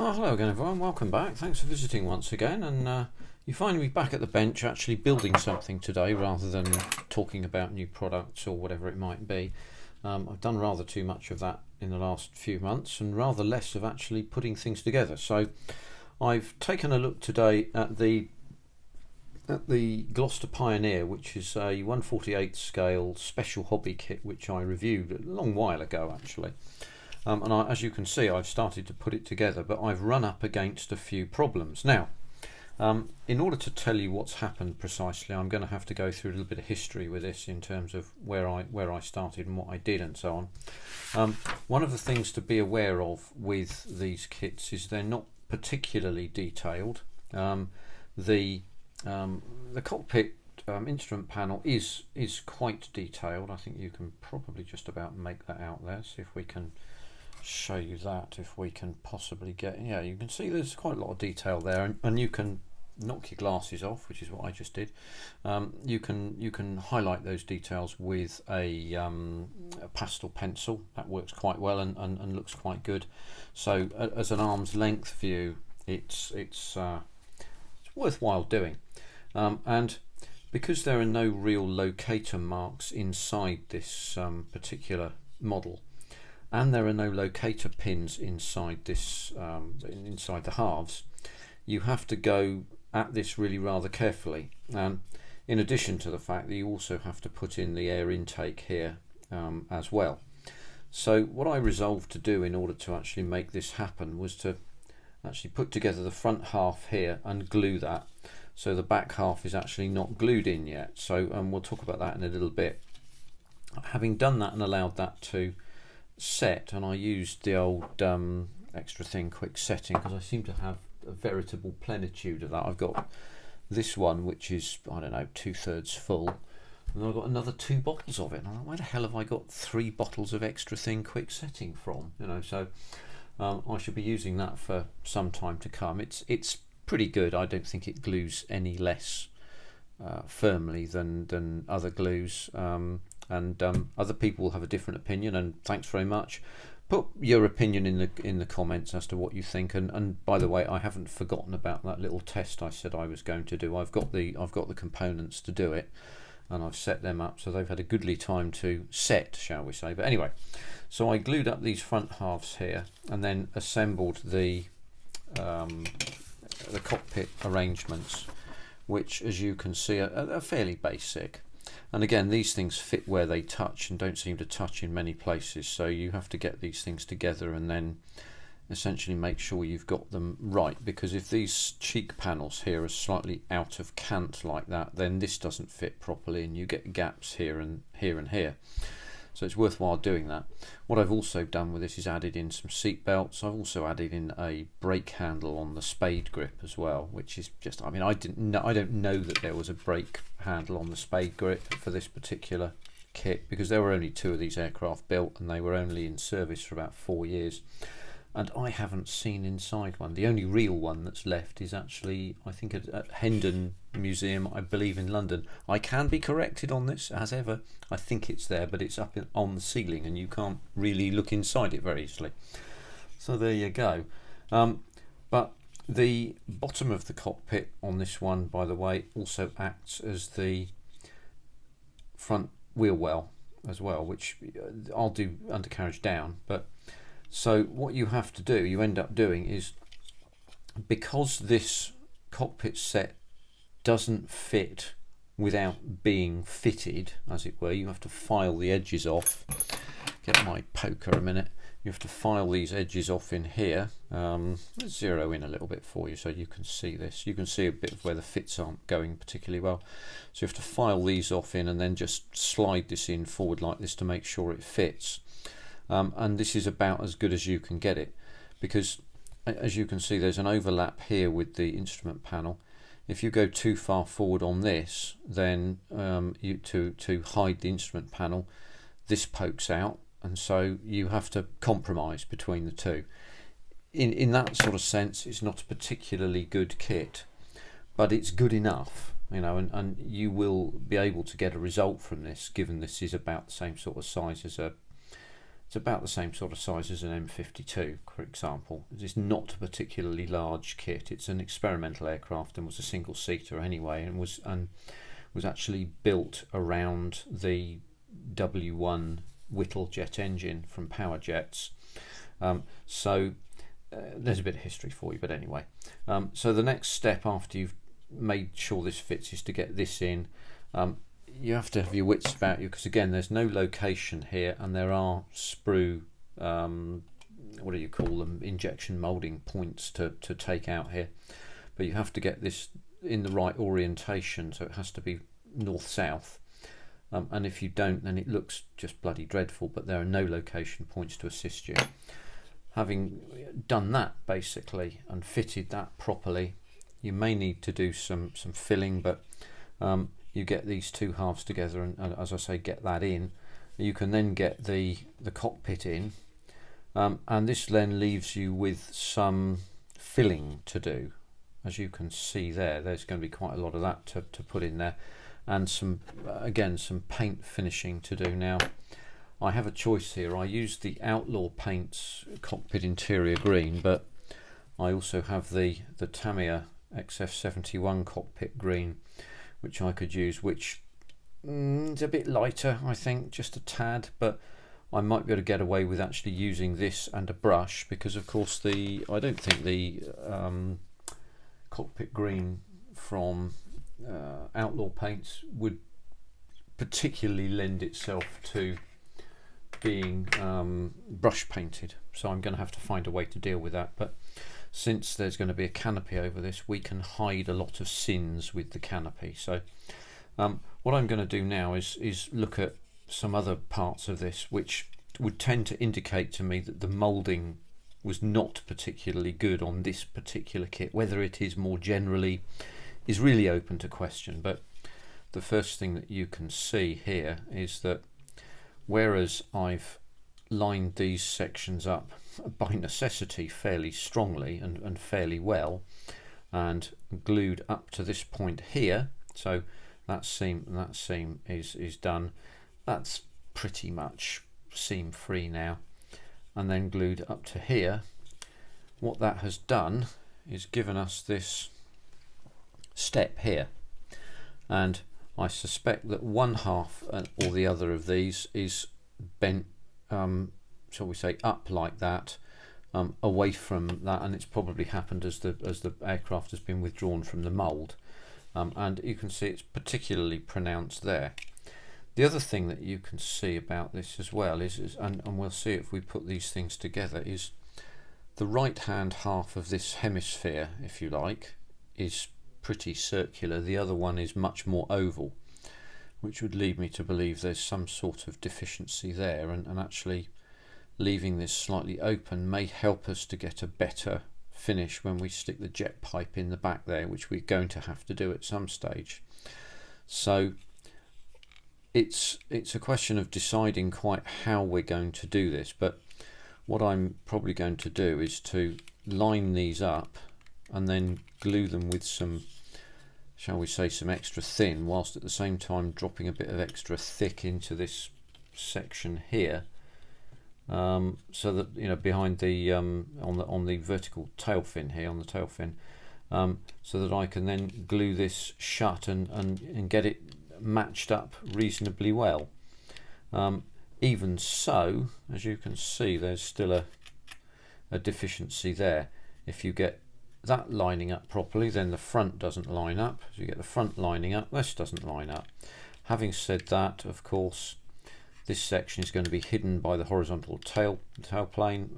Oh, hello again, everyone. Welcome back. Thanks for visiting once again. And you find me back at the bench actually building something today rather than talking about new products or whatever it might be. I've done rather too much of that in the last few months and rather less of actually putting things together. So I've taken a look today at the Gloster Pioneer, which is a 1/48 scale special hobby kit which I reviewed a long while ago actually. As you can see, I've started to put it together, but I've run up against a few problems. Now, in order to tell you what's happened precisely, I'm going to have to go through a little bit of history with this in terms of where I started and what I did and so on. One of the things to be aware of with these kits is they're not particularly detailed. The cockpit instrument panel is quite detailed. I think you can probably just about make that out there. See if we can show you that, if we can possibly get, yeah, you can see there's quite a lot of detail there, and you can knock your glasses off, which is what I just did. You can highlight those details with a pastel pencil. That works quite well and looks quite good. So as an arm's length view, it's worthwhile doing, and because there are no real locator marks inside this particular model, and there are no locator pins inside this inside the halves, you have to go at this really rather carefully. In addition to the fact that you also have to put in the air intake here as well. So what I resolved to do in order to actually make this happen was to actually put together the front half here and glue that, so the back half is actually not glued in yet. So we'll talk about that in a little bit. Having done that and allowed that to set, and I used the old extra thin quick setting because I seem to have a veritable plenitude of that. I've got this one which is, I don't know, 2/3 full, and then I've got another 2 bottles of it, and I'm like, where the hell have I got 3 bottles of extra thin quick setting from, you know? So I should be using that for some time to come. It's pretty good. I don't think it glues any less firmly than other glues, and other people will have a different opinion, and thanks very much. Put your opinion in the comments as to what you think, and by the way, I haven't forgotten about that little test I said I was going to do. I've got the components to do it, and I've set them up, so they've had a goodly time to set, shall we say. But anyway, so I glued up these front halves here and then assembled the cockpit arrangements, which, as you can see, are fairly basic. And again, these things fit where they touch and don't seem to touch in many places, so you have to get these things together and then essentially make sure you've got them right, because if these cheek panels here are slightly out of cant like that, then this doesn't fit properly and you get gaps here and here and here. So it's worthwhile doing that. What I've also done with this is added in some seat belts. I've also added in a brake handle on the spade grip as well, which is just, I mean, I don't know that there was a brake handle on the spade grip for this particular kit, because there were only 2 of these aircraft built and they were only in service for about 4 years, and I haven't seen inside one. The only real one that's left is actually, I think, at Hendon Museum, I believe, in London. I can be corrected on this, as ever. I think it's there, but it's up on the ceiling and you can't really look inside it very easily. So there you go. But the bottom of the cockpit on this one, by the way, also acts as the front wheel well as well, which I'll do undercarriage down. But so what you have to do, you end up doing, is, because this cockpit set doesn't fit without being fitted, as it were, you have to file the edges off. Get my poker a minute. You have to file these edges off in here. Let's zero in a little bit for you so you can see this. You can see a bit of where the fits aren't going particularly well. So you have to file these off in and then just slide this in forward like this to make sure it fits. And this is about as good as you can get it, because as you can see, there's an overlap here with the instrument panel. If you go too far forward on this, then to hide the instrument panel, this pokes out, and so you have to compromise between the two. In that sort of sense, it's not a particularly good kit, but it's good enough, you know, and you will be able to get a result from this, given this is about the same sort of size as a It's about the same sort of size as an M52, for example. It's not a particularly large kit. It's an experimental aircraft and was a single-seater anyway, and was actually built around the W1 Whittle jet engine from Power Jets. There's a bit of history for you, but anyway. So the next step after you've made sure this fits is to get this in. You have to have your wits about you, because again there's no location here, and there are sprue, what do you call them, injection moulding points to take out here, but you have to get this in the right orientation, so it has to be north-south, and if you don't, then it looks just bloody dreadful, but there are no location points to assist you. Having done that basically and fitted that properly, you may need to do some filling, but you get these two halves together, and as I say, get that in. You can then get the cockpit in, and this then leaves you with some filling to do. As you can see there's going to be quite a lot of that to put in there, and some paint finishing to do. Now I have a choice here. I use the Outlaw Paints Cockpit Interior Green, but I also have the Tamiya XF71 Cockpit Green, which I could use, which is a bit lighter, I think, just a tad, but I might be able to get away with actually using this and a brush, because of course I don't think the Cockpit Green from Outlaw Paints would particularly lend itself to being brush painted, so I'm going to have to find a way to deal with that. But since there's going to be a canopy over this, we can hide a lot of sins with the canopy. So what I'm going to do now is look at some other parts of this which would tend to indicate to me that the moulding was not particularly good on this particular kit. Whether it is more generally is really open to question, but the first thing that you can see here is that whereas I've lined these sections up by necessity fairly strongly and fairly well, and glued up to this point here, so that seam and that seam is done. That's pretty much seam free now, and then glued up to here. What that has done is given us this step here, and I suspect that one half or the other of these is bent, shall we say, up like that, away from that, and it's probably happened as the aircraft has been withdrawn from the mould, and you can see it's particularly pronounced there. The other thing that you can see about this as well is and we'll see if we put these things together, is the right hand half of this hemisphere, if you like, is pretty circular. The other one is much more oval, which would lead me to believe there's some sort of deficiency there, and actually leaving this slightly open may help us to get a better finish when we stick the jet pipe in the back there, which we're going to have to do at some stage. So it's a question of deciding quite how we're going to do this, but what I'm probably going to do is to line these up and then glue them with some, shall we say, some extra thin, whilst at the same time dropping a bit of extra thick into this section here, so that, you know, behind the on the vertical tail fin here, on the tail fin, so that I can then glue this shut and get it matched up reasonably well. Even so, as you can see, there's still a deficiency there. If you get that lining up properly, then the front doesn't line up. As you get the front lining up, this doesn't line up. Having said that, of course, this section is going to be hidden by the horizontal tailplane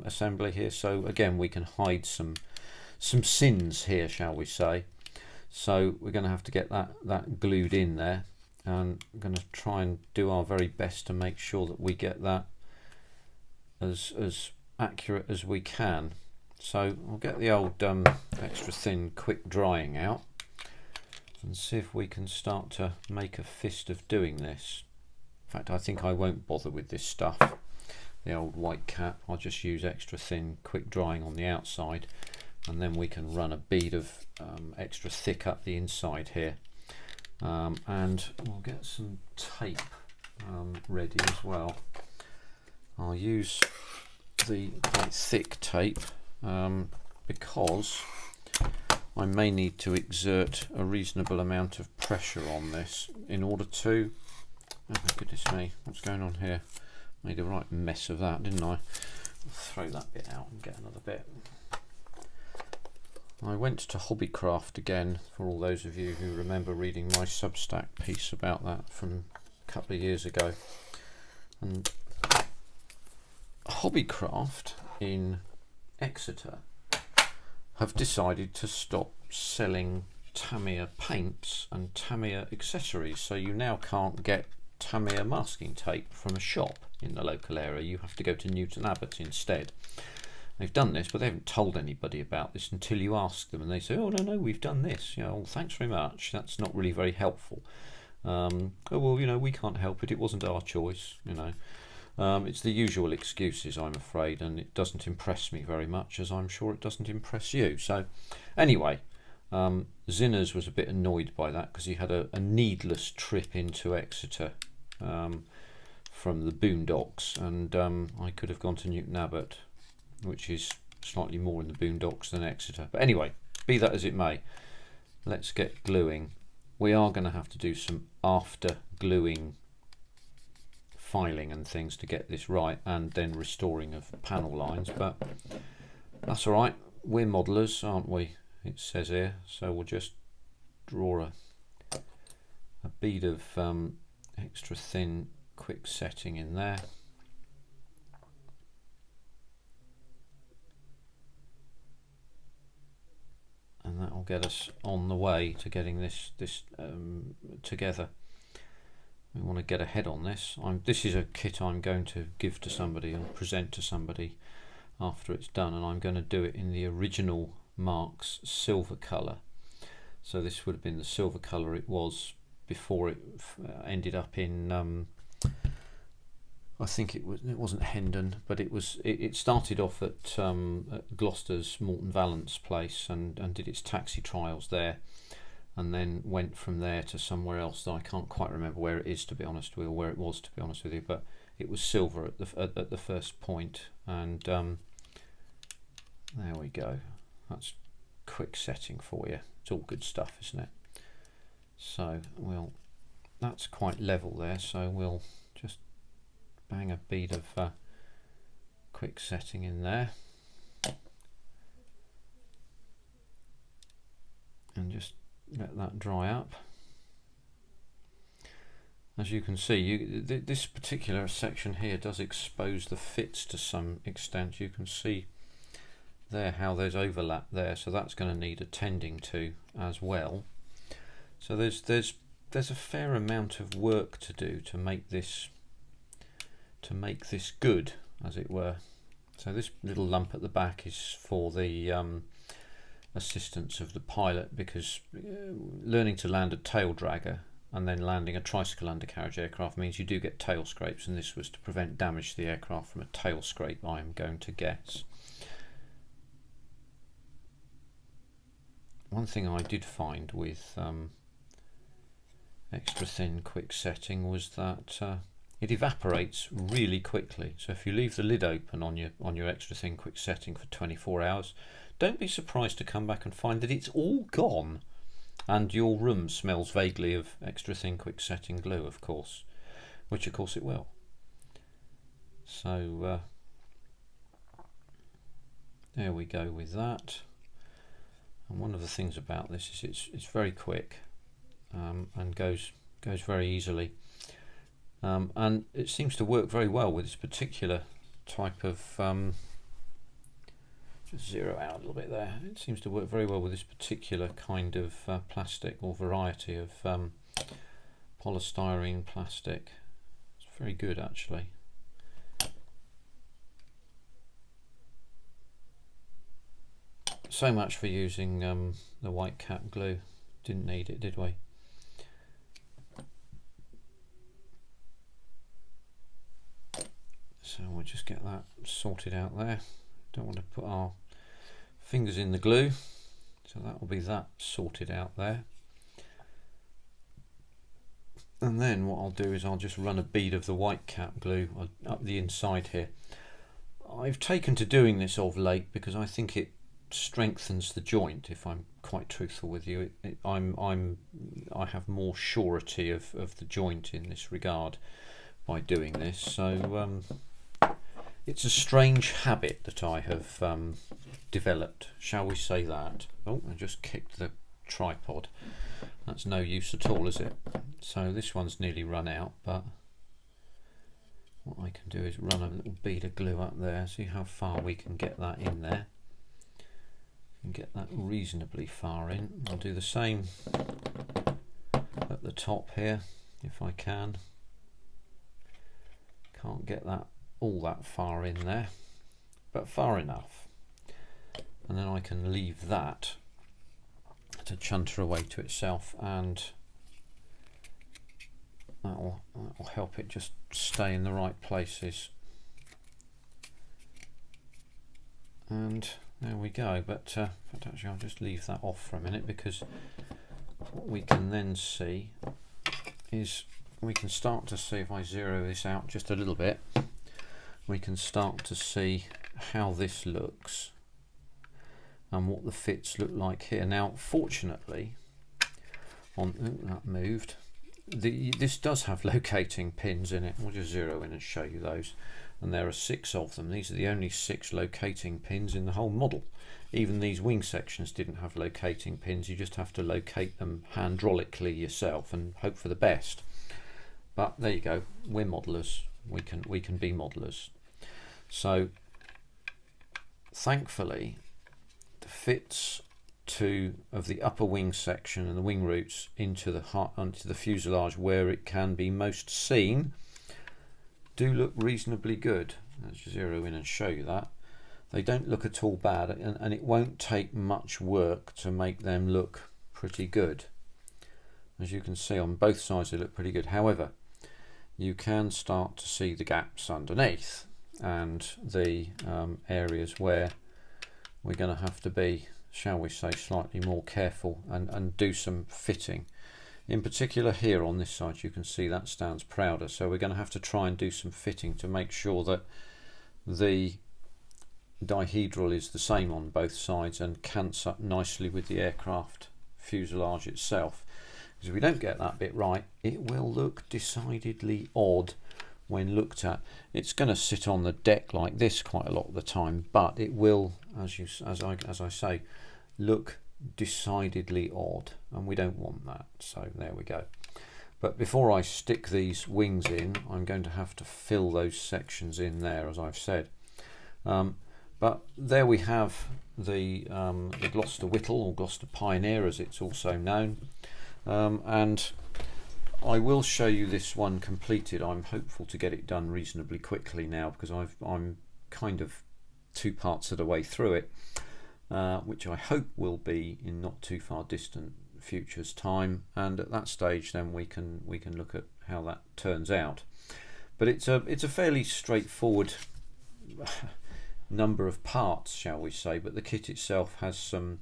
assembly here, so again we can hide some sins here, shall we say. So we're going to have to get that glued in there, and I'm going to try and do our very best to make sure that we get that as accurate as we can. So I'll get the old extra thin quick drying out and see if we can start to make a fist of doing this. In fact, I think I won't bother with this stuff, the old white cap. I'll just use extra thin quick drying on the outside, and then we can run a bead of extra thick up the inside here, and we'll get some tape ready as well. I'll use the quite thick tape because I may need to exert a reasonable amount of pressure on this in order to, oh my goodness me, what's going on here? Made a right mess of that, didn't I? I'll throw that bit out and get another bit. I went to Hobbycraft again, for all those of you who remember reading my Substack piece about that from a couple of years ago. And Hobbycraft in Exeter have decided to stop selling Tamiya paints and Tamiya accessories, so you now can't get Tamiya masking tape from a shop in the local area. You have to go to Newton Abbot instead. They've done this, but they haven't told anybody about this until you ask them, and they say, oh no, we've done this, you know, well, thanks very much, that's not really very helpful. Oh well, you know, we can't help it, it wasn't our choice, you know. It's the usual excuses, I'm afraid, and it doesn't impress me very much, as I'm sure it doesn't impress you. So anyway, Zinners was a bit annoyed by that because he had a needless trip into Exeter from the boondocks, and I could have gone to Newton Abbot, which is slightly more in the boondocks than Exeter. But anyway, be that as it may, let's get gluing. We are going to have to do some after gluing filing and things to get this right, and then restoring of panel lines, but that's all right. We're modelers, aren't we? It says here, so we'll just draw a bead of extra thin quick setting in there. And that will get us on the way to getting this together. We want to get ahead on this. This is a kit I'm going to give to somebody and present to somebody after it's done, and I'm going to do it in the original Marks silver colour. So this would have been the silver colour it was before it ended up in I think it wasn't Hendon, but it started off at Gloucester's Morton Vallance place and did its taxi trials there, and then went from there to somewhere else that I can't quite remember where it is, to be honest with you, or where it was, to be honest with you, but it was silver at the first point, and there we go. That's quick setting for you. It's all good stuff, isn't it? So that's quite level there, so we'll just bang a bead of quick setting in there and just let that dry up. As you can see, this particular section here does expose the fits to some extent. You can see there how there's overlap there, so that's going to need attending to as well. So there's a fair amount of work to do to make this good, as it were. So this little lump at the back is for the assistance of the pilot, because learning to land a tail dragger and then landing a tricycle undercarriage aircraft means you do get tail scrapes, and this was to prevent damage to the aircraft from a tail scrape, I am going to guess. One thing I did find with extra thin quick setting was that it evaporates really quickly. So if you leave the lid open on your extra thin quick setting for 24 hours, don't be surprised to come back and find that it's all gone, and your room smells vaguely of extra thin quick setting glue, of course, which of course it will. So there we go with that. And one of the things about this is it's very quick and goes very easily. And it seems to work very well with this particular type of just zero out a little bit there. It seems to work very well with this particular kind of plastic, or variety of polystyrene plastic. It's very good, actually. So much for using the white cap glue. Didn't need it, did we? So we'll just get that sorted out there. Don't want to put our fingers in the glue, so that will be that sorted out there. And then what I'll do is I'll just run a bead of the white cap glue up the inside here. I've taken to doing this of late because I think it strengthens the joint. If I'm quite truthful with you, I have more surety of the joint in this regard by doing this. So it's a strange habit that I have developed, shall we say that. Oh, I just kicked the tripod. That's no use at all, is it? So this one's nearly run out, but what I can do is run a little bead of glue up there, see how far we can get that in there. And get that reasonably far in. I'll do the same at the top here if I can. Can't get that all that far in there, but far enough. And then I can leave that to chunter away to itself, and that'll help it just stay in the right places. And there we go. But actually I'll just leave that off for a minute, because what we can then see is we can start to see, if I zero this out just a little bit, we can start to see how this looks and what the fits look like here. Now fortunately, that moved, this does have locating pins in it. We'll just zero in and show you those, and there are 6 of them. These are the only 6 locating pins in the whole model. Even these wing sections didn't have locating pins. You just have to locate them hydraulically yourself and hope for the best. But there you go, we're modelers, we can be modelers. So thankfully the fits of the upper wing section and the wing roots into the fuselage where it can be most seen do look reasonably good. Let's zero in and show you that. They don't look at all bad, and it won't take much work to make them look pretty good. As you can see on both sides they look pretty good. However, you can start to see the gaps underneath and the areas where we're going to have to be, shall we say, slightly more careful and do some fitting. In particular here on this side you can see that stands prouder, so we're going to have to try and do some fitting to make sure that the dihedral is the same on both sides and cants up nicely with the aircraft fuselage itself. Because if we don't get that bit right, it will look decidedly odd when looked at. It's going to sit on the deck like this quite a lot of the time, but it will, as I say, look decidedly odd, and we don't want that. So there we go. But before I stick these wings in, I'm going to have to fill those sections in there, as I've said. But there we have the Gloster Whittle, or Gloster Pioneer as it's also known. And I will show you this one completed. I'm hopeful to get it done reasonably quickly now, because I'm kind of 2 parts of the way through it, which I hope will be in not too far distant future's time, and at that stage then we can look at how that turns out. But it's a fairly straightforward number of parts, shall we say, but the kit itself has some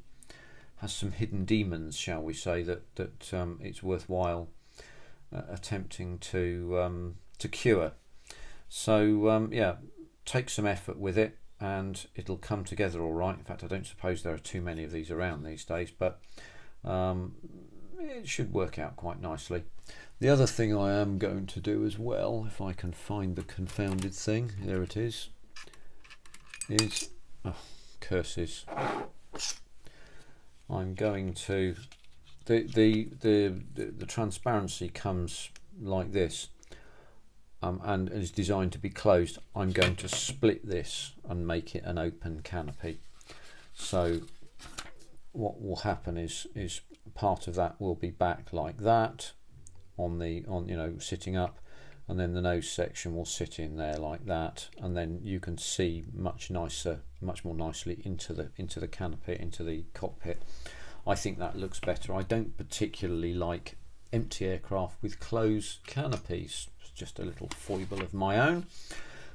hidden demons, shall we say, that it's worthwhile attempting to cure. So yeah, take some effort with it and it'll come together all right. In fact, I don't suppose there are too many of these around these days, but it should work out quite nicely. The other thing I am going to do as well, if I can find the confounded thing, there it is oh, curses. I'm going to the transparency comes like this, and is designed to be closed. I'm going to split this and make it an open canopy. So what will happen is part of that will be back like that on sitting up, and then the nose section will sit in there like that, and then you can see much more nicely into the canopy, into the cockpit. I think that looks better. I don't particularly like empty aircraft with closed canopies. It's just a little foible of my own,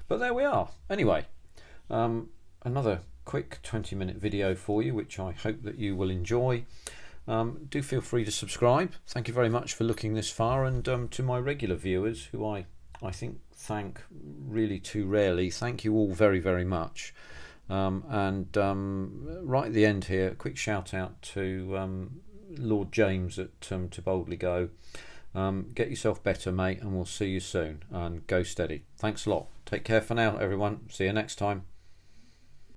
but there we are. Anyway, another quick 20-minute video for you, which I hope that you will enjoy. Do feel free to subscribe. Thank you very much for looking this far, and to my regular viewers, who I think thank really too rarely, thank you all very, very much. And right at the end here, a quick shout out to Lord James at To Boldly Go. Get yourself better, mate, and we'll see you soon, and go steady. Thanks a lot. Take care for now, everyone. See you next time.